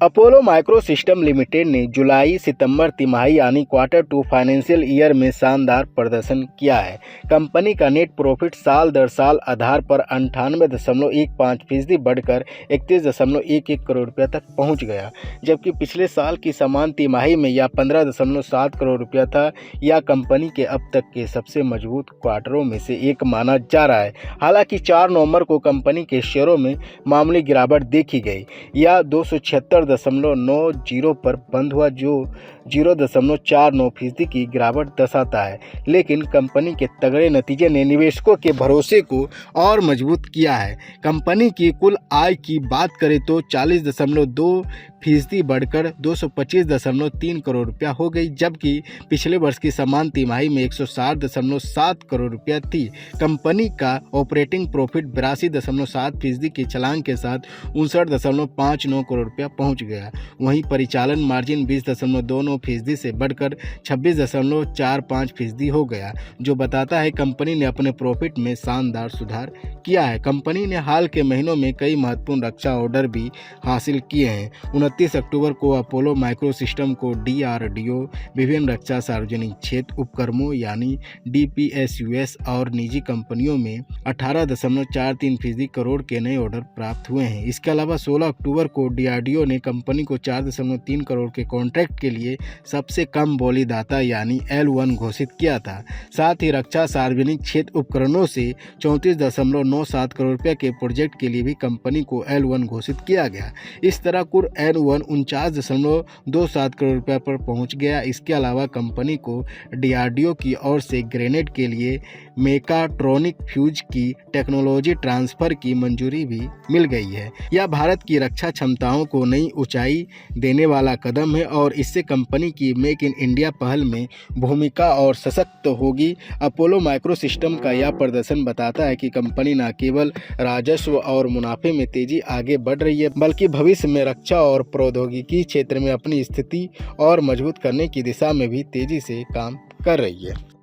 Apollo micro system limited ने जुलाई-सितंबर तिमाही यानी क्वार्टर टू फाइनेंशियल ईयर में शानदार प्रदर्शन किया है। कंपनी का नेट प्रॉफिट साल दर साल आधार पर 98.15% बढ़कर 31.11 करोड़ रुपये तक पहुंच गया, जबकि पिछले साल की समान तिमाही में यह 15.7 करोड़ रुपया था। यह कंपनी के अब तक के सबसे मजबूत क्वार्टरों में से एक माना जा रहा है। हालांकि 4 नवंबर को कंपनी के शेयरों में मामूली गिरावट देखी गई। यह 276.90 पर बंद हुआ, जो 0.49% की गिरावट दर्शाता है। लेकिन कंपनी के तगड़े नतीजे ने निवेशकों के भरोसे को और मजबूत किया है। कंपनी की कुल आय की बात करें तो 40.2% बढ़कर 225.3 करोड़ रुपया हो गई, जबकि पिछले वर्ष की समान तिमाही में 160.7 करोड़ रुपया थी। कंपनी का ऑपरेटिंग प्रॉफिट 82.7% की छलांग के साथ 59.59 करोड़ रुपया पहुंच गया। वहीं परिचालन मार्जिन 20.29% से बढ़कर 26.45% हो गया, जो बताता है कंपनी ने अपने प्रॉफिट में शानदार सुधार किया है। कंपनी ने हाल के महीनों में कई महत्वपूर्ण रक्षा ऑर्डर भी हासिल किए हैं। 29 अक्टूबर को अपोलो माइक्रो सिस्टम को DRDO, विभिन्न रक्षा सार्वजनिक क्षेत्र उपक्रमों यानी DPSUs और निजी कंपनियों में 18.43% करोड़ के नए ऑर्डर प्राप्त हुए हैं। इसके अलावा 16 अक्टूबर को DRDO ने कंपनी को 4.3 करोड़ के कॉन्ट्रैक्ट के लिए सबसे कम बोलीदाता यानी L1 घोषित किया था। साथ ही रक्षा सार्वजनिक क्षेत्र उपकरणों से 34.97 करोड़ रुपये के प्रोजेक्ट के लिए भी कंपनी को L1 घोषित किया गया। इस तरह कुल L1 49.27 करोड़ रुपये पर पहुंच गया। इसके अलावा कंपनी को DRDO की ओर से ग्रेनेड के लिए मेकाट्रॉनिक फ्यूज की टेक्नोलॉजी ट्रांसफर की मंजूरी भी मिल गई है। यह भारत की रक्षा क्षमताओं को नई ऊंचाई देने वाला कदम है और इससे कंपनी की मेक इन इंडिया पहल में भूमिका और सशक्त होगी। अपोलो माइक्रो सिस्टम का यह प्रदर्शन बताता है कि कंपनी न केवल राजस्व और मुनाफे में तेजी आगे बढ़ रही है, बल्कि भविष्य में रक्षा और प्रौद्योगिकी क्षेत्र में अपनी स्थिति और मजबूत करने की दिशा में भी तेजी से काम कर रही है।